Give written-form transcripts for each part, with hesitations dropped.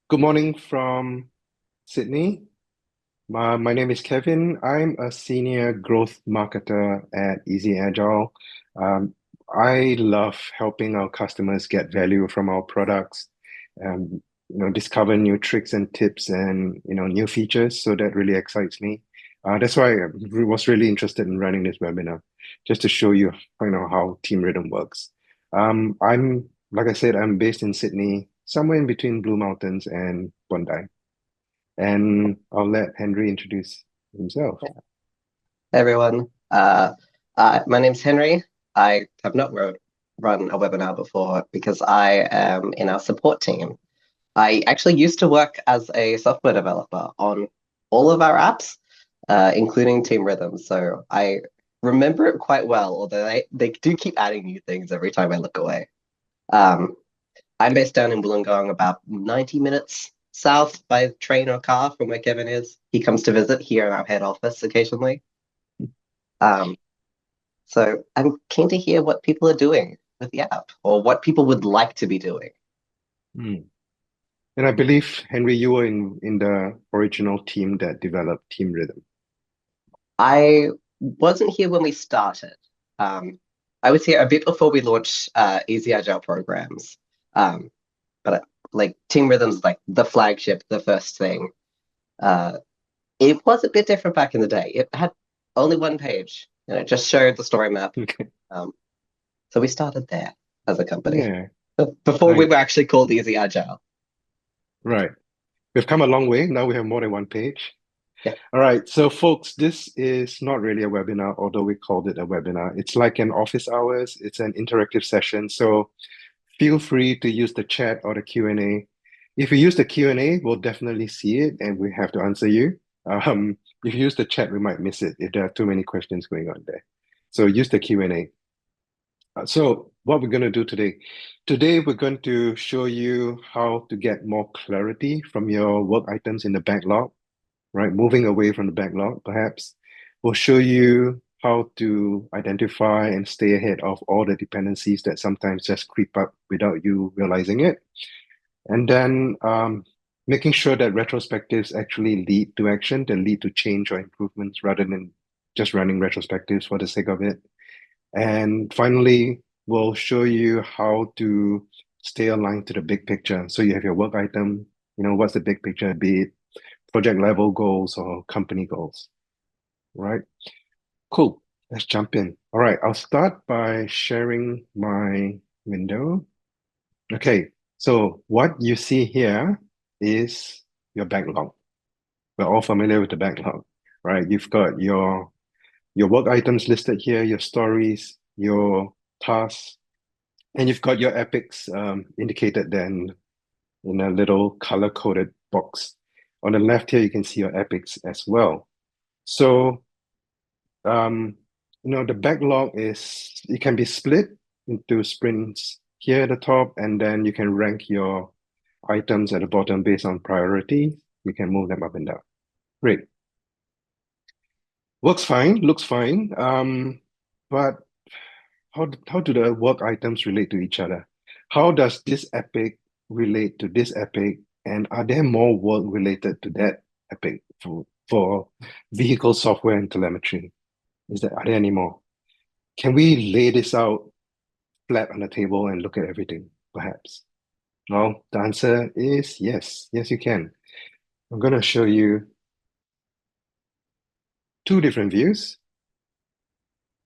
Good morning from Sydney. My name is Kevin. I'm a senior growth marketer at Easy Agile. Um, I love helping our customers get value from our products, discover new tricks and tips and new features. So that really excites me. That's why I was really interested in running this webinar, just to show you, how Team Rhythm works. Like I said, I'm based in Sydney, somewhere in between Blue Mountains and Bondi. And I'll let Henry introduce himself. Hey everyone, my name's Henry. I have not run a webinar before because I am in our support team. I actually used to work as a software developer on all of our apps, including Team Rhythm. So I remember it quite well, although they do keep adding new things every time I look away. Um, I'm based down in Wollongong, about 90 minutes south by train or car from where Kevin is. He comes to visit here in our head office occasionally. Um, So I'm keen to hear what people are doing with the app or what people would like to be doing. Hmm. And I believe, Henry, you were in the original team that developed Team Rhythm. I wasn't here when we started. Um, I was here a bit before we launched Easy Agile programs. Um, but like Team Rhythm's like the flagship, the first thing. Uh, it was a bit different back in the day. It had only one page and it just showed the story map. Okay. Um, so we started there as a company Yeah, before we right, were actually called Easy Agile. right. We've come a long way. Now we have more than one page. Yeah. All right. So, folks, this is not really a webinar, although we called it a webinar. It's like an office hours. It's an interactive session. So feel free to use the chat or the Q&A. If you use the Q&A, we'll definitely see it and we have to answer you. If you use the chat, we might miss it if there are too many questions going on there. So use the Q&A. So what we're going to do today. Today, we're going to show you how to get more clarity from your work items in the backlog, right? Moving away from the backlog, perhaps. We'll show you how to identify and stay ahead of all the dependencies that sometimes just creep up without you realizing it. And then making sure that retrospectives actually lead to action, they lead to change or improvements rather than just running retrospectives for the sake of it. And finally, we'll show you how to stay aligned to the big picture. So you have your work item, what's the big picture, be it project level goals or company goals, right? Cool. Let's jump in. All right, I'll start by sharing my window. Okay, so what you see here is your backlog. We're all familiar with the backlog, right? You've got your work items listed here, your stories, your tasks, and you've got your epics indicated then in a little color-coded box. On the left here, you can see your epics as well. So, the backlog it can be split into sprints here at the top, and then you can rank your items at the bottom based on priority. You can move them up and down. Great. Works fine, looks fine. But how do the work items relate to each other? How does this epic relate to this epic? And are there more work related to that epic for vehicle software and telemetry? Are there any more? Can we lay this out flat on the table and look at everything, perhaps? Well, the answer is yes. Yes, you can. I'm going to show you two different views.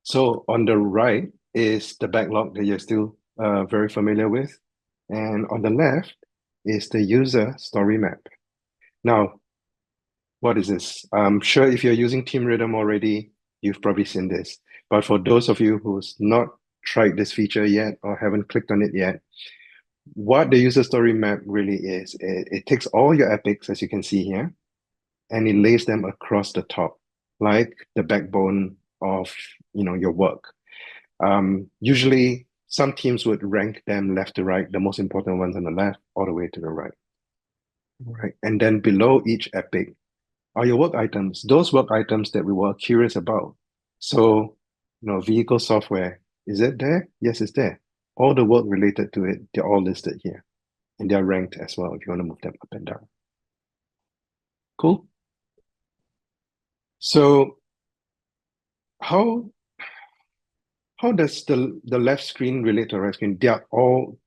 So on the right is the backlog that you're still very familiar with. And on the left is the user story map. Now, what is this? I'm sure if you're using Team Rhythm already, you've probably seen this. But for those of you who's not tried this feature yet or haven't clicked on it yet, what the user story map really is, it takes all your epics, as you can see here, and it lays them across the top, like the backbone of your work. Usually, some teams would rank them left to right, the most important ones on the left, all the way to the right. Right. And then below each epic are your work items, those work items that we were curious about. So, vehicle software, is it there? Yes, it's there. All the work related to it, they're all listed here. And they're ranked as well if you want to move them up and down. Cool. So how does the left screen relate to the right screen? They are all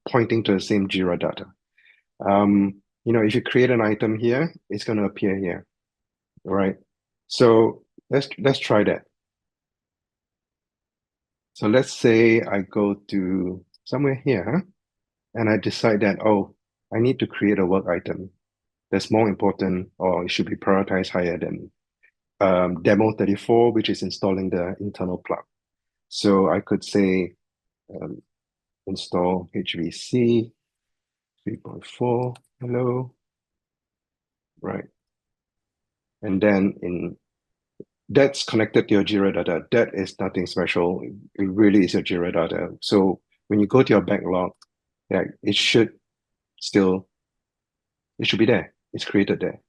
pointing to the same Jira data. If you create an item here, it's going to appear here, all right? So let's try that. So let's say I go to somewhere here, and I decide that, oh, I need to create a work item that's more important, or it should be prioritized higher than demo 34, which is installing the internal plug. So I could say install HVC 3.4, hello, right? And then that's connected to your Jira data. That is nothing special. It really is your Jira data. So when you go to your backlog, yeah, it should be there. It's created there,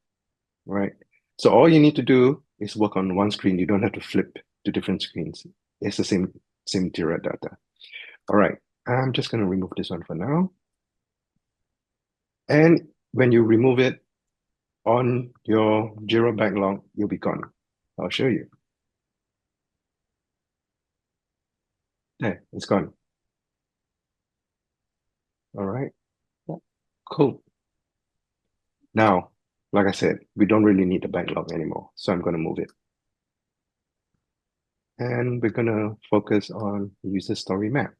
right? So all you need to do is work on one screen. You don't have to flip to different screens. It's the same Jira data. All right, I'm just going to remove this one for now. And when you remove it on your Jira backlog, you'll be gone. I'll show you. There, it's gone. All right, cool. Now, like I said, we don't really need the backlog anymore, so I'm going to move it. And we're going to focus on user story map.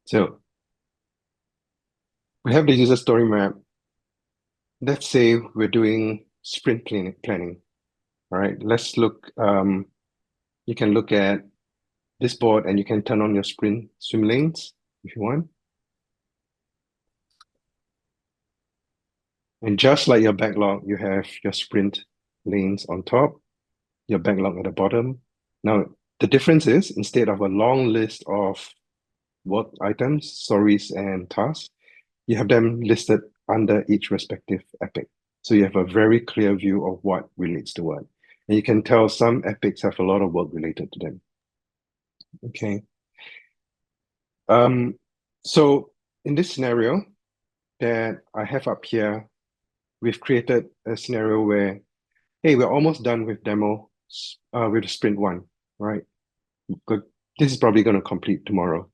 So we have the user story map. Let's say we're doing sprint planning. All right, let's look. You can look at this board and you can turn on your sprint swim lanes if you want. And just like your backlog, you have your sprint lanes on top, your backlog at the bottom. Now, the difference is instead of a long list of work items, stories, and tasks, you have them listed under each respective epic. So you have a very clear view of what relates to what. And you can tell some epics have a lot of work related to them. Okay. So in this scenario that I have up here, we've created a scenario where, hey, we're almost done with demo with sprint one, right? Good. This is probably going to complete tomorrow.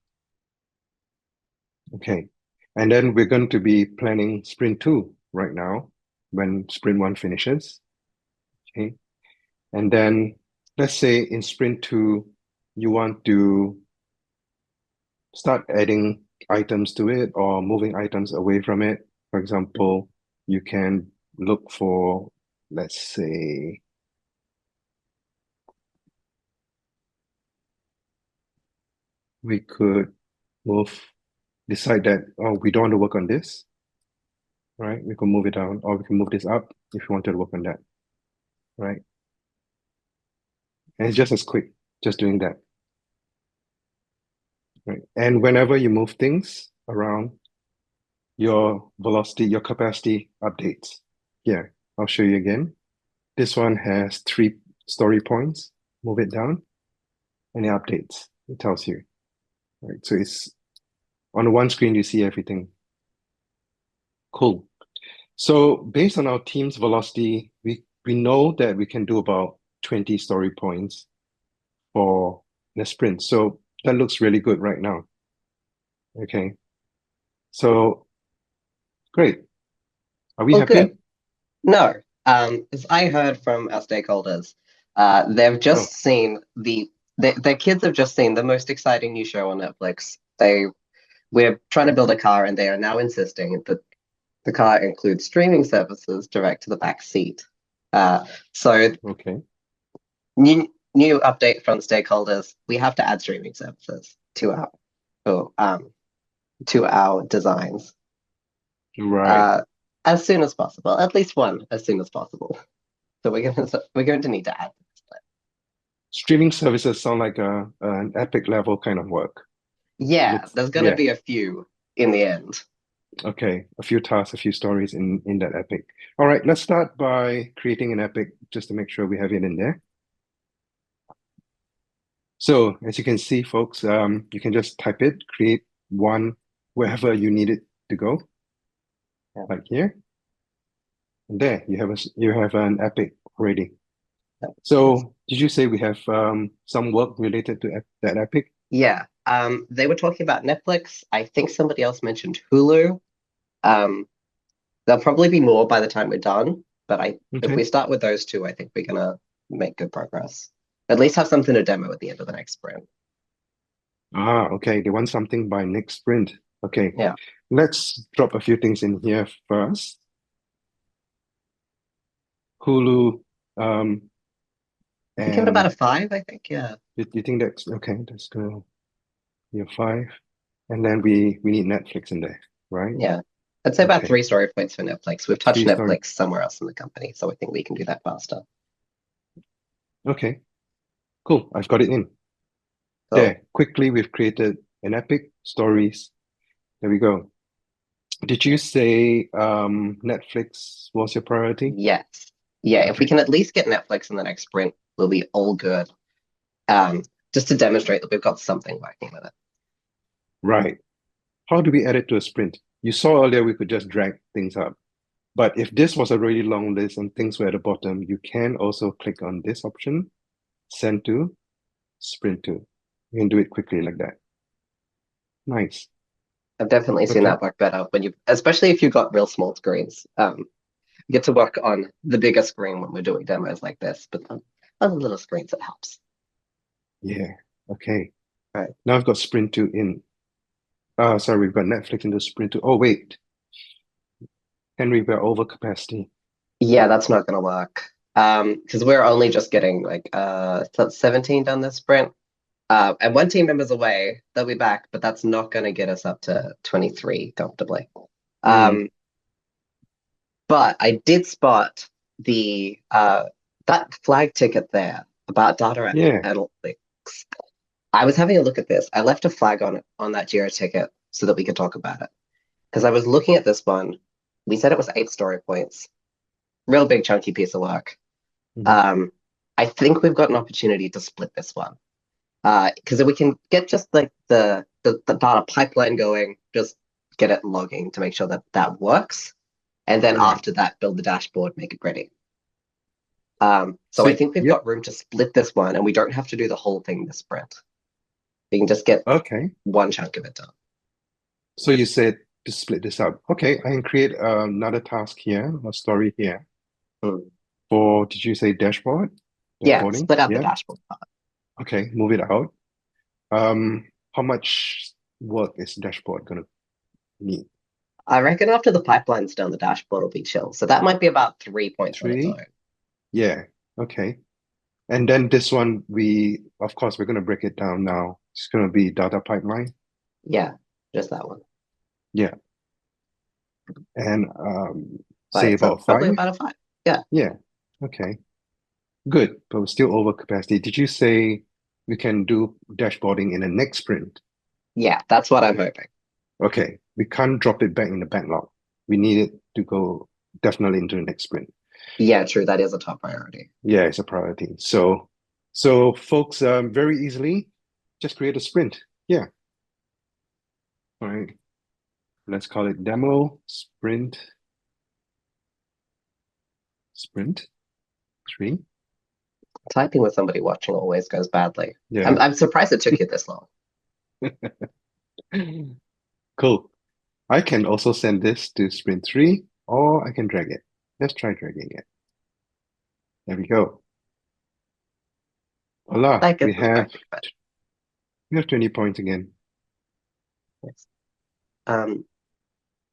Okay. And then we're going to be planning sprint two right now when sprint one finishes. Okay. And then let's say in sprint two, you want to start adding items to it or moving items away from it. For example, you can look for, let's say, we could decide that, oh, we don't want to work on this, right? We can move it down, or we can move this up if you wanted to work on that, right? And it's just as quick, just doing that, right? And whenever you move things around, your velocity, your capacity updates. Here, I'll show you again. This one has 3 story points. Move it down, and it updates. It tells you, right? So it's on one screen, you see everything. Cool. So based on our team's velocity, we know that we can do about 20 story points for the sprint. So that looks really good right now. Okay. So great. Are we Well, good. happy? No, as I heard from our stakeholders, they've Oh, just seen their kids have just seen the most exciting new show on Netflix. We're trying to build a car, and they are now insisting that the car includes streaming services direct to the back seat. So okay. new update from stakeholders. We have to add streaming services oh, um, to our designs Right. uh, as soon as possible. At least one as soon as possible. So we're going to need to add this. Streaming services sound like an epic level kind of work. Yeah, Looks, there's going to yeah. be a few in the end. Okay. A few tasks, a few stories in that epic. All right. Let's start by creating an epic just to make sure we have it in there. So as you can see, folks, you can just type it, create one wherever you need it to go, Yeah. like here. And there you have an epic already. Yeah. So did you say we have some work related to that epic? Yeah. They were talking about Netflix. I think somebody else mentioned Hulu. Um, there'll probably be more by the time we're done, but if Okay. we start with those two, I think we're gonna make good progress. At least have something to demo at the end of the next sprint. Ah, okay. They want something by next sprint. Okay. Yeah. Let's drop a few things in here first. Hulu, We give it about a and 5, I think. Yeah. you think that's okay? That's gonna be a 5. And then we need Netflix in there, right? Yeah. I'd say about Okay. 3 story points for Netflix. We've touched 3 story. Netflix somewhere else in the company, so I think we can do that faster. Okay. Cool. I've got it in. So There. Quickly, we've created an epic stories. There we go. Did you say Netflix was your priority? yes. Yeah, if we Okay. can at least get Netflix in the next sprint, we'll be all good. Just to demonstrate that we've got something working with it. Right. How do we add it to a sprint? You saw earlier we could just drag things up. But if this was a really long list and things were at the bottom, you can also click on this option, send to, sprint to. You can do it quickly like that. Nice. I've definitely seen Okay. that work better when especially if you've got real small screens. You get to work on the bigger screen when we're doing demos like this, but on other little screens, it helps. Yeah. Okay. All right. Now I've got sprint to in. Sorry, we've got Netflix into sprint to. Oh, wait. Henry, we're over capacity. Yeah, that's not going to work. Because we're only just getting like 17 done this sprint. And one team member's away, they'll be back, but that's not going to get us up to 23 comfortably. Hmm. Um, but I did spot the that flag ticket there about data Yeah. analytics. I was having a look at this. I left a flag on that Jira ticket so that we could talk about it. Because I was looking at this one. We said it was 8 story points. Real big chunky piece of work. Mhm. Um, I think we've got an opportunity to split this one. Because if we can get just like the data pipeline going, just get it logging to make sure that that works. And then Right. after that, build the dashboard, make it ready. So So, I think we've yep. got room to split this one and we don't have to do the whole thing this sprint. We can just get Okay. one chunk of it done. So you said to split this up. Okay, I can create another task here, a story here Hmm. for, did you say dashboard? Yeah, Dashboarding? split out the Yeah. dashboard part. Okay, move it out. How much work is dashboard gonna need? I reckon after the pipeline's done, the dashboard will be chill. So that might be about 3 points on its 3? own. Yeah. Okay. And then this one, of course, we're gonna break it down now. It's gonna be data pipeline. Yeah, just that one. Yeah. And say Right, so about probably 5. about a 5. Yeah, Yeah. Okay. Good, but we're still over capacity. Did you say we can do dashboarding in the next sprint? yeah, that's what I'm hoping. Okay, we can't drop it back in the backlog. We need it to go definitely into the next sprint. Yeah, true. That is a top priority. Yeah, it's a priority. So folks, very easily, just create a sprint. Yeah. All right. Let's call it demo sprint 3. Typing with somebody watching always goes badly. I'm, Yeah. I'm surprised it took you this long. Cool. I can also send this to sprint 3, or I can drag it. Let's try dragging it. There we go. Voila, That gets us working, but we have 20 points again. yes. Um,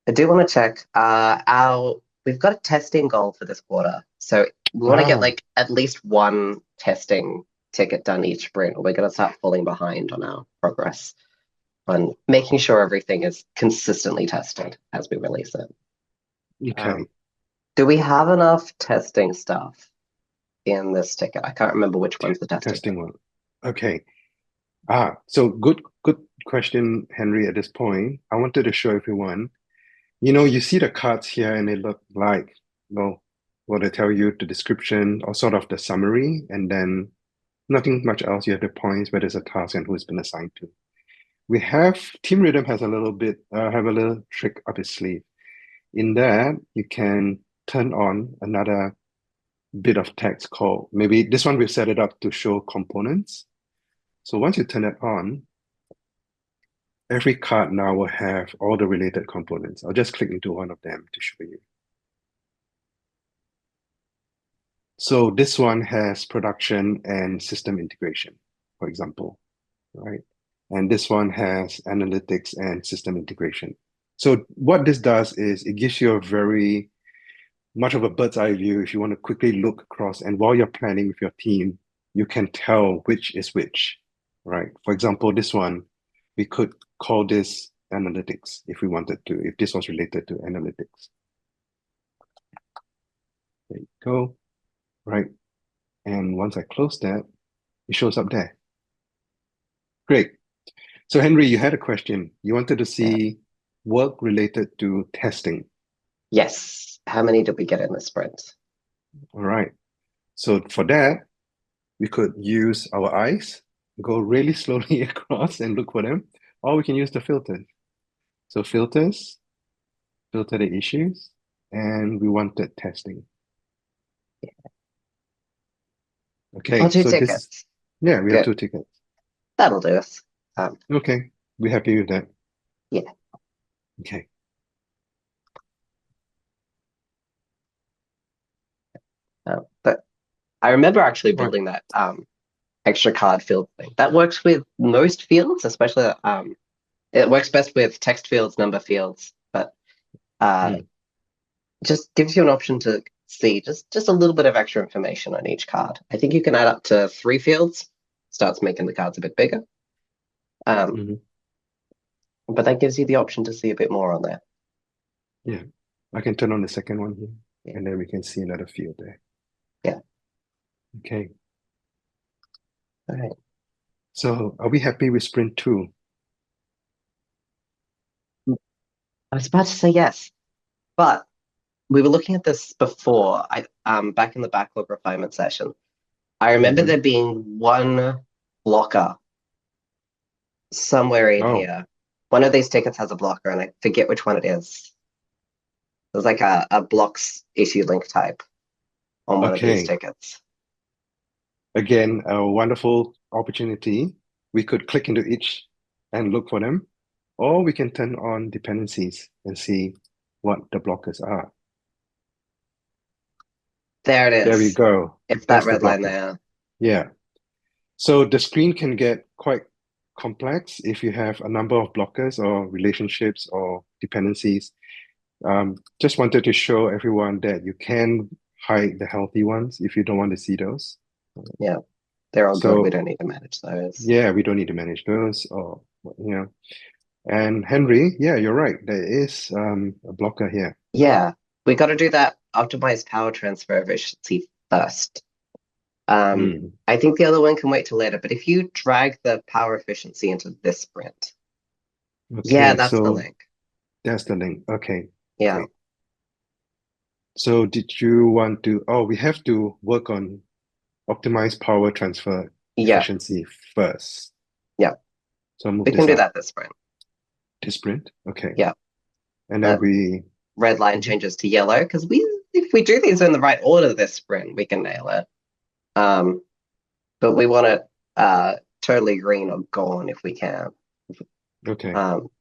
I do want to check our we've got a testing goal for this quarter. So we want to get Ah, like at least one testing ticket done each sprint, or we're going to start falling behind on our progress on making sure everything is consistently tested as we release it. okay. Do we have enough testing stuff in this ticket? I can't remember which one's the testing Testing ticket. one. Okay. So good question, Henry, at this point. I wanted to show everyone, you see the cards here and they look like, well, what I tell you, the description or sort of the summary, and then Nothing much else. You have the points where there's a task and who it's been assigned to. We have Team Rhythm has a little bit, have a little trick up its sleeve. In that, you can turn on another bit of text called, maybe this one we've set it up to show components. So once you turn it on, every card now will have all the related components. I'll just click into one of them to show you. So this one has production and system integration, for example, right? And this one has analytics and system integration. So what this does is it gives you a very much of a bird's eye view if you want to quickly look across. And while you're planning with your team, you can tell which is which, right? For example, this one, we could call this analytics if we wanted to, if this was related to analytics. There you go, right? And once I close that, it shows up there. Great. So Henry, you had a question. You wanted to see work related to testing. Yes. How many did we get in the sprint? All right. So for that, we could use our eyes, go really slowly across and look for them, or we can use the filters. So filters, filter the issues, and we wanted testing. Okay, Two so tickets. yeah, we have Good. 2 tickets. That'll do us. Okay, we're happy with that. Yeah. Okay. But I remember actually Right. building that extra card field thing. That works with most fields, especially it works best with text fields, number fields, but just gives you an option to see just a little bit of extra information on each card. I think you can add up to 3 fields, starts making the cards a bit bigger. But that gives you the option to see a bit more on there. Yeah, I can turn on the second one here, Yeah. and then we can see another field there. Yeah. Okay. All right. So are we happy with sprint 2? I was about to say yes, but we were looking at this before. Back in the backlog refinement session, I remember there being one blocker somewhere in here. One of these tickets has a blocker, and I forget which one it is. There's like a blocks issue link type on one of these tickets. Again, a wonderful opportunity. We could click into each and look for them, or we can turn on dependencies and see what the blockers are. There it is. There we go. It's That's that the red line blocker. there. Yeah. So the screen can get quite complex if you have a number of blockers or relationships or dependencies. Just wanted to show everyone that you can hide the healthy ones if you don't want to see those. Yeah, they're all good. We don't need to manage those. Yeah, we don't need to manage those, or And Henry, yeah, you're right. There is a blocker here. Yeah, we got to do that optimized power transfer efficiency first. I think the other one can wait till later, but if you drag the power efficiency into this sprint, yeah, that's the link. That's the link. Okay. Yeah. Great. So did you want to, we have to work on optimize power transfer efficiency first. Yeah. So we can do that this sprint. This sprint? Okay. Yeah. And then red line changes to yellow because if we do these in the right order this sprint, we can nail it. But we want it totally green or gone if we can. Okay.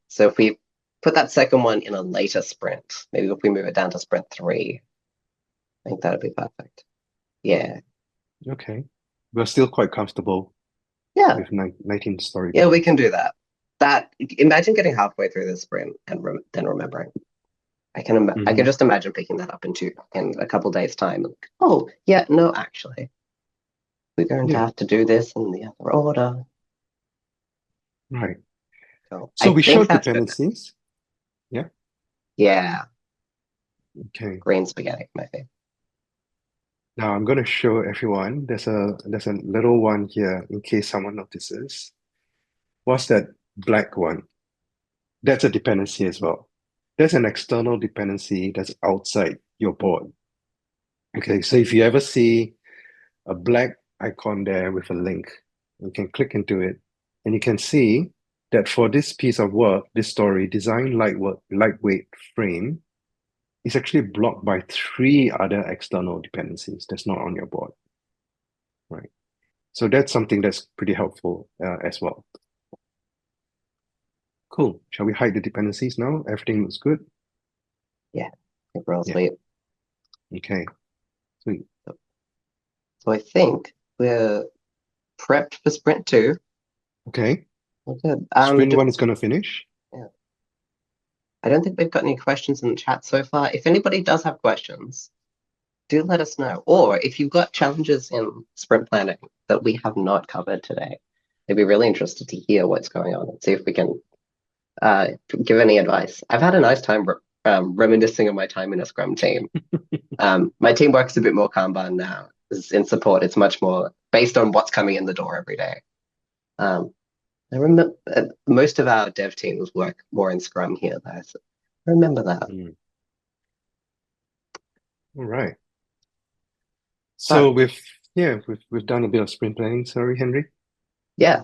So if we put that second one in a later sprint, maybe if we move it down to sprint 3, I think that'd be perfect. Yeah. Okay. We're still quite comfortable. Yeah. With 19 story. Yeah, we can do that. Imagine getting halfway through the sprint and then remembering. I can just imagine picking that up in a couple days' time. Like, oh, yeah, no, actually, we're going to have to do this in the other order. Right. So we showed dependencies. Yeah. Yeah. Okay. Green spaghetti, maybe. Now I'm going to show everyone. There's a little one here in case someone notices. What's that black one? That's a dependency as well. There's an external dependency that's outside your board. Okay, so if you ever see a black icon there with a link. You can click into it, and you can see that for this piece of work, this story, design lightweight frame, is actually blocked by three other external dependencies that's not on your board, right? So that's something that's pretty helpful as well. Cool. Shall we hide the dependencies now? Everything looks good. Yeah, I think we're all Yeah. sweet. Okay. Sweet. So I think we're prepped for sprint 2. Okay. We're good. Sprint 1 is going to finish. Yeah. I don't think we've got any questions in the chat so far. If anybody does have questions, do let us know. Or if you've got challenges in sprint planning that we have not covered today, I'd be really interested to hear what's going on and see if we can give any advice. I've had a nice time reminiscing of my time in a Scrum team. My team works a bit more Kanban now. In support, it's much more based on what's coming in the door every day. I remember most of our dev teams work more in Scrum here, though. So I remember that. All right. So we've done a bit of sprint planning. Sorry, Henry. Yeah,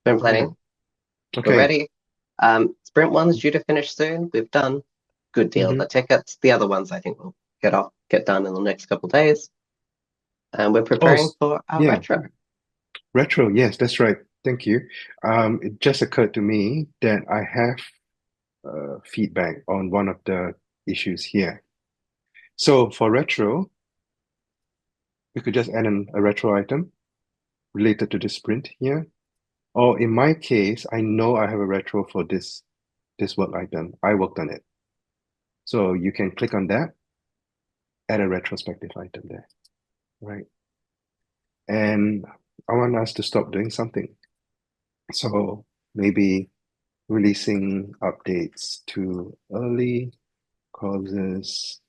sprint planning. Okay. We're ready. Sprint 1's due to finish soon. We've done good deal of the tickets. The other ones I think will get done in the next couple of days. And we're preparing for our retro. Retro, yes, that's right. Thank you. It just occurred to me that I have feedback on one of the issues here. So for retro, we could just add a retro item related to the sprint here. Or in my case, I know I have a retro for this work item. I worked on it. So you can click on that, add a retrospective item there, right? And I want us to stop doing something. So maybe releasing updates to early causes,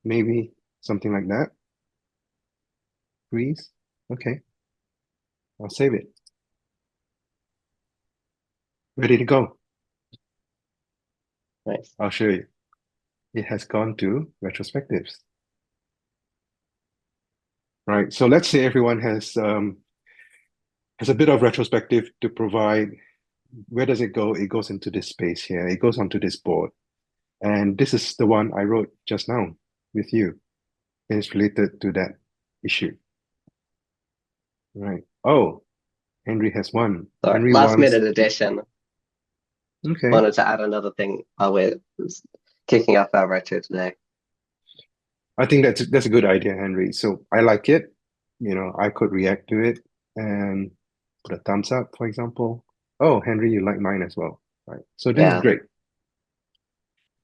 maybe something like that. Freeze. Okay. I'll save it. Ready to go. Nice. I'll show you. It has gone to retrospectives. Right. So let's say everyone has a bit of retrospective to provide. Where does it go? It goes into this space here. It goes onto this board. And this is the one I wrote just now with you. And it's related to that issue. Right. Oh, Henry has one. Sorry, Henry last wants. minute addition. Okay. Wanted to add another thing while we're kicking off our retro today. I think that's a good idea, Henry. So I like it. You know, I could react to it and put a thumbs up, for example. Oh, Henry, you like mine as well. Right. So this is great.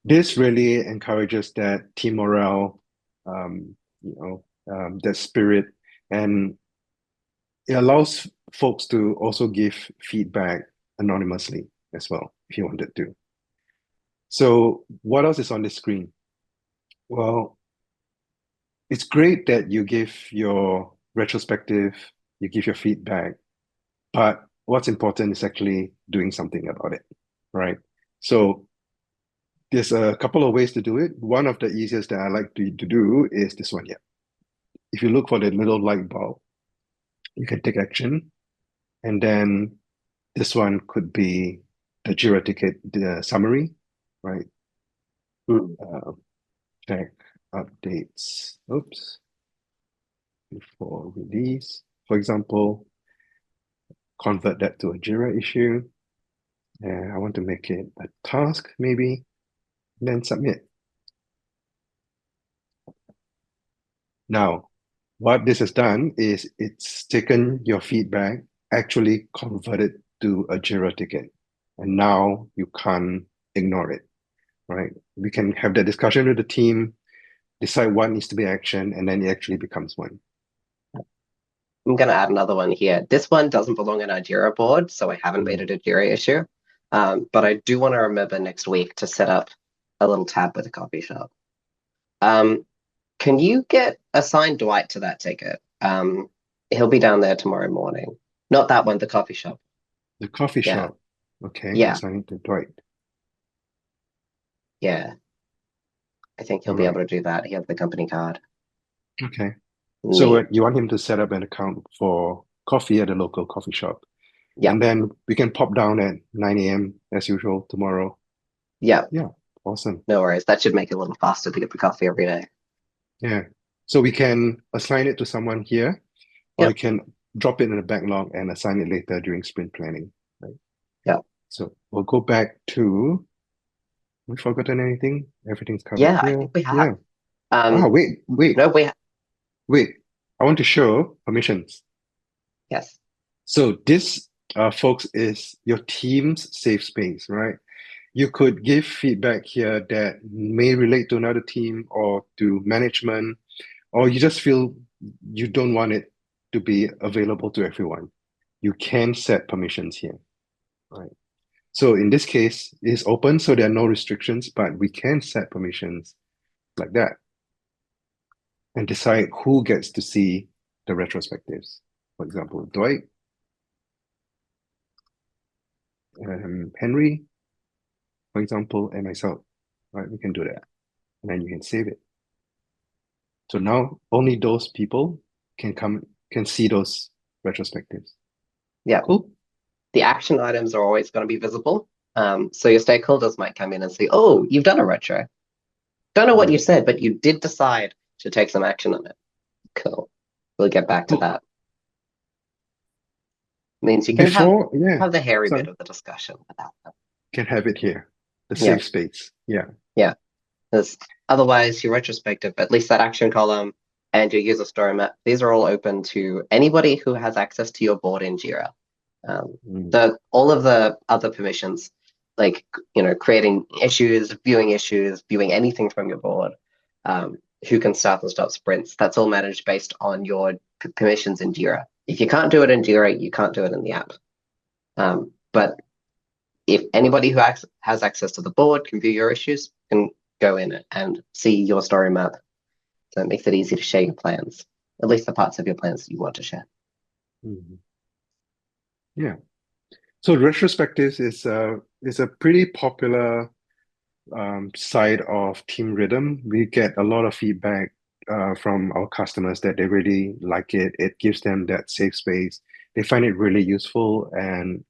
This really encourages that team morale, that spirit, and it allows folks to also give feedback anonymously as well, if you wanted to. So what else is on the screen? Well, it's great that you give your retrospective, you give your feedback, but what's important is actually doing something about it, right? So there's a couple of ways to do it. One of the easiest that I like to do is this one here. If you look for the little light bulb, you can take action. And then this one could be the Jira ticket, the summary, right? Check updates. Oops. Before release. For example, convert that to a Jira issue. And I want to make it a task, maybe, and then submit. Now, what this has done is it's taken your feedback, actually converted to a Jira ticket. And now you can't ignore it, right? We can have that discussion with the team, decide what needs to be action, and then it actually becomes one. I'm going to add another one here. This one doesn't belong in our Jira board, so I haven't made it a Jira issue. But I do want to remember next week to set up a little tab with a coffee shop. Can you get assigned Dwight to that ticket? He'll be down there tomorrow morning. Not that one, the coffee shop. The coffee shop. Okay, yeah. Assign to Dwight. Yeah. I think he'll be able to do that. He has the company card. Okay. So Neat. you want him to set up an account for coffee at a local coffee shop. Yeah, And then we can pop down at 9 a.m. as usual tomorrow. yeah, Yeah, awesome. no worries. That should make it a little faster to get the coffee every day. Yeah. So we can assign it to someone here, or Yeah, you can drop it in a backlog and assign it later during sprint planning. Right. yeah, So we'll go back to, we forgotten anything? Everything's covered yeah. I here. think we Yeah. have. Ah, No, we have. wait. I want to show permissions. Yes. So this, folks, is your team's safe space, right? You could give feedback here that may relate to another team or to management, or you just feel you don't want it to be available to everyone. You can set permissions here, right? So in this case, it's open, so there are no restrictions, but we can set permissions like that and decide who gets to see the retrospectives. For example, Dwight, Henry, for example, and myself, right? We can do that. And then you can save it. So now only those people can see those retrospectives. Yeah. Cool. The action items are always going to be visible. So your stakeholders might come in and say, "Oh, you've done a retro. Don't know what you Mm. said, but you did decide to take some action on it." Cool. We'll get back to Oh, that. Means you can before, yeah, have the hairy bit sorry, of the discussion without that. can have it here, the Yeah, safe space. Yeah. yeah. Because otherwise, your retrospective, at least that action column and your user story map, these are all open to anybody who has access to your board in Jira. Um, Mm. so all of the other permissions, like creating issues, viewing anything from your board, who can start and stop sprints, that's all managed based on your permissions in Jira. If you can't do it in Jira, you can't do it in the app. But if anybody who has access to the board can view your issues, can go in and see your story map. So it makes it easy to share your plans, at least the parts of your plans that you want to share. Mhm. Yeah. So retrospectives is a pretty popular side of Team Rhythm. We get a lot of feedback from our customers that they really like it. It gives them that safe space. They find it really useful, and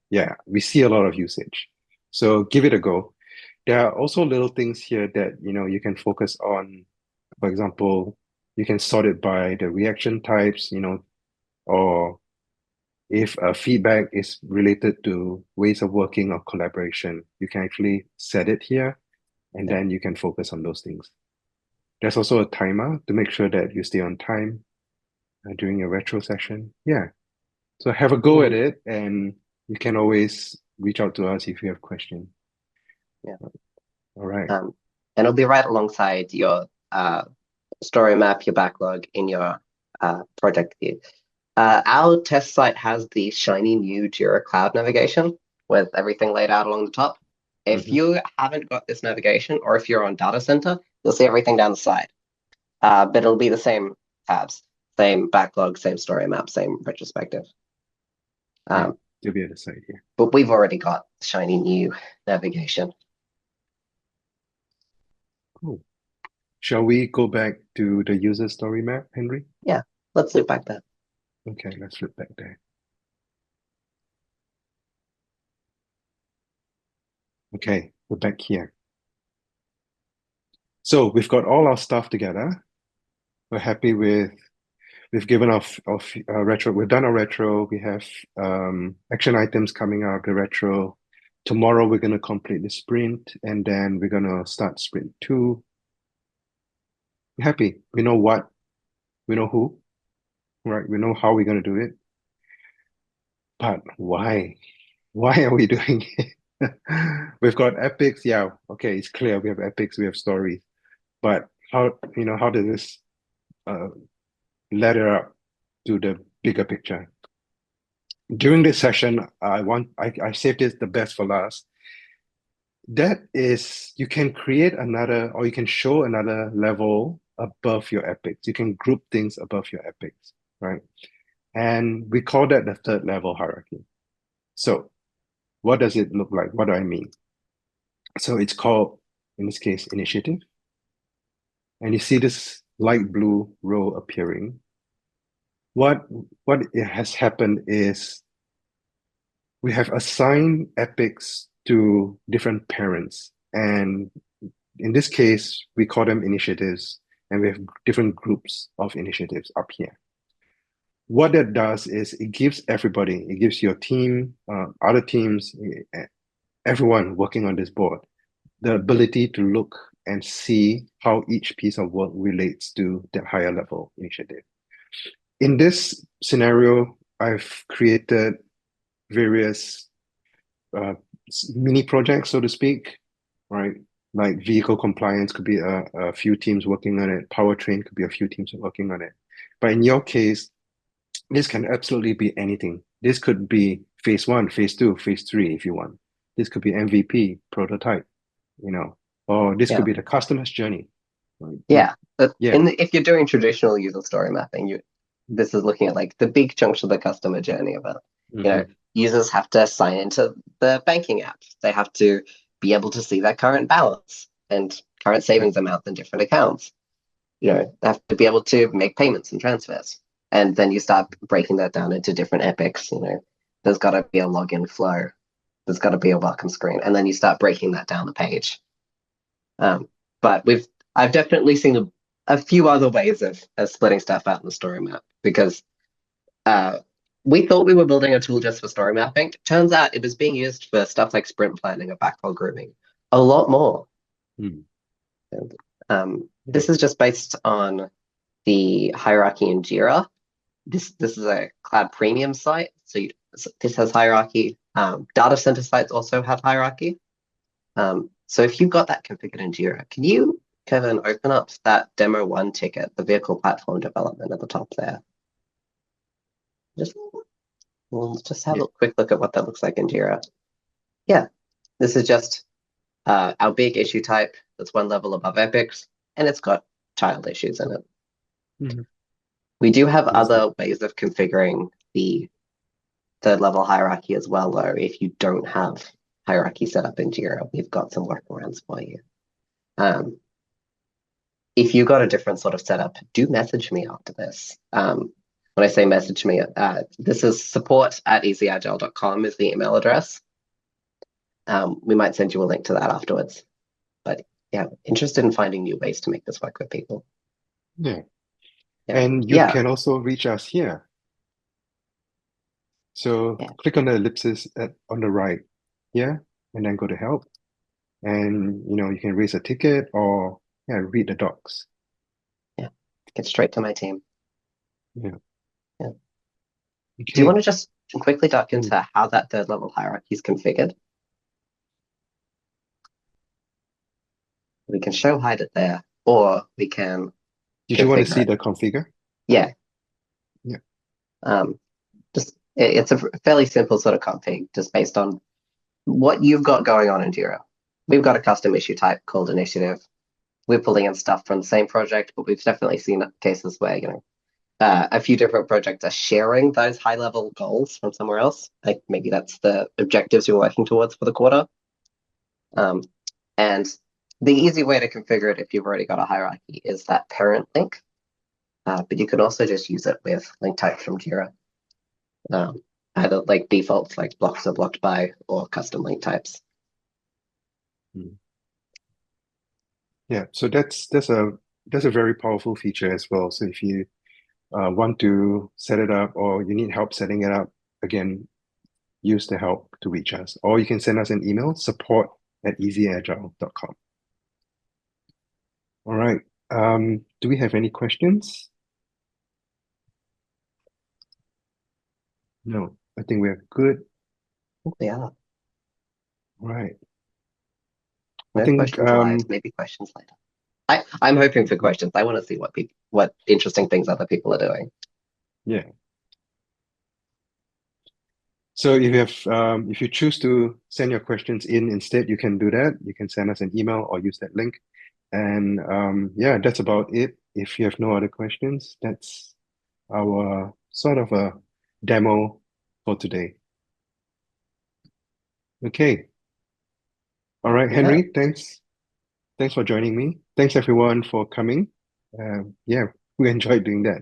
yeah, we see a lot of usage. So give it a go. There are also little things here that you can focus on. For example, you can sort it by the reaction types, or if feedback is related to ways of working or collaboration, you can actually set it here and Yeah. then you can focus on those things. There's also a timer to make sure that you stay on time during your retro session. Yeah. So have a go at Mm, it and you can always reach out to us if you have questions. yeah. All right. And it'll be right alongside your story map, your backlog in your project view. Our test site has the shiny new Jira Cloud navigation with everything laid out along the top. If Mhm. you haven't got this navigation, or if you're on data center, you'll see everything down the side. But it'll be the same tabs, same backlog, same story map, same retrospective. Yeah. Um, You'll be at the side here. but we've already got shiny new navigation. Cool. Shall we go back to the user story map, Henry? Yeah, let's loop back there. Okay, let's flip back there. Okay, we're back here. So we've got all our stuff together. We're happy with, we've given off retro, we've done our retro. We have action items coming out of the retro. Tomorrow we're going to complete the sprint and then we're going to start sprint two. We're happy. We know what, we know who, right? We know how we're going to do it. But why? Why are we doing it? We've got epics. Yeah, okay, it's clear. We have epics, we have stories. But how does this uh, ladder up to the bigger picture? During this session, I saved this the best for last. That is, you can create another, or you can show another level above your epics. You can group things above your epics, right? And we call that the third level hierarchy. So what does it look like? What do I mean? So it's called, in this case, initiative. And you see this light blue row appearing, what what has happened is we have assigned epics to different parents. And in this case, we call them initiatives, and we have different groups of initiatives up here. What that does is it gives everybody, it gives your team, other teams, everyone working on this board, the ability to look and see how each piece of work relates to the higher level initiative. In this scenario, I've created various uh, mini projects, so to speak, right? Like vehicle compliance could be a few teams working on it. Powertrain could be a few teams working on it. But in your case, this can absolutely be anything. This could be phase one, phase two, phase three, if you want. This could be MVP, prototype, you know, or this could Yeah. be the customer's journey. Right? Yeah. But Yeah. if you're doing traditional user story mapping, this is looking at like the big chunks of the customer journey about, Hmm. users have to sign into the banking app. They have to be able to see their current balance and current Yeah. savings amount in different accounts. They have to be able to make payments and transfers. And then you start breaking that down into different epics. There's got to be a login flow. There's got to be a welcome screen. And then you start breaking that down the page. But I've definitely seen a few other ways of splitting stuff out in the story map because uh, we thought we were building a tool just for story mapping. Turns out it was being used for stuff like sprint planning or backlog grooming a lot more. Mm. Yeah. This is just based on the hierarchy in Jira. This is a cloud premium site, so this has hierarchy. Data center sites also have hierarchy. So if you've got that configured in Jira, can you, Kevin, open up that demo one ticket, the vehicle platform development at the top there? Just we'll just have Yeah. a quick look at what that looks like in Jira. Yeah, this is just our big issue type that's one level above epics, and it's got child issues in it. Mhm. We do have Understood. other ways of configuring the third level hierarchy as well, though. If you don't have hierarchy set up in Jira, we've got some workarounds for you. If you got a different sort of setup, do message me after this. When I say message me, this is support@easyagile.com is the email address. We might send you a link to that afterwards. But yeah, interested in finding new ways to make this work with people. Yeah. Yeah, And you yeah, can also reach us here. So yeah, click on the ellipsis on the right here, and then go to help. And you can raise a ticket or read the docs. yeah. Get straight to my team. Yeah. Yeah. Do you want Okay. to just quickly duck Mm. into how that third level hierarchy is configured? We can show hide it there, or we can Did you want to configure see it. the configure? Yeah. Yeah. Um, it's a fairly simple sort of config, just based on what you've got going on in Jira. We've got a custom issue type called initiative. We're pulling in stuff from the same project, but we've definitely seen cases where, a few different projects are sharing those high level goals from somewhere else. Like maybe that's the objectives you're working towards for the quarter. And the easy way to configure it if you've already got a hierarchy is that parent link. But you can also just use it with link types from Jira. Either like defaults like blocks are blocked by or custom link types. Mm. Yeah. So that's a very powerful feature as well. So if you want to set it up or you need help setting it up, again, use the help to reach us. Or you can send us an email, support@easyagile.com. All right. Do we have any questions? No, I think we're good. Yeah, Right. I no think questions live, maybe questions later. I'm hoping for questions. I want to see what interesting things other people are doing. yeah. So if you choose to send your questions in instead, you can do that. You can send us an email or use that link. And yeah, that's about it. If you have no other questions, that's our sort of a demo for today. Okay. All right, Yeah, Henry, thanks. Thanks for joining me. Thanks everyone for coming. Yeah, we enjoy doing that.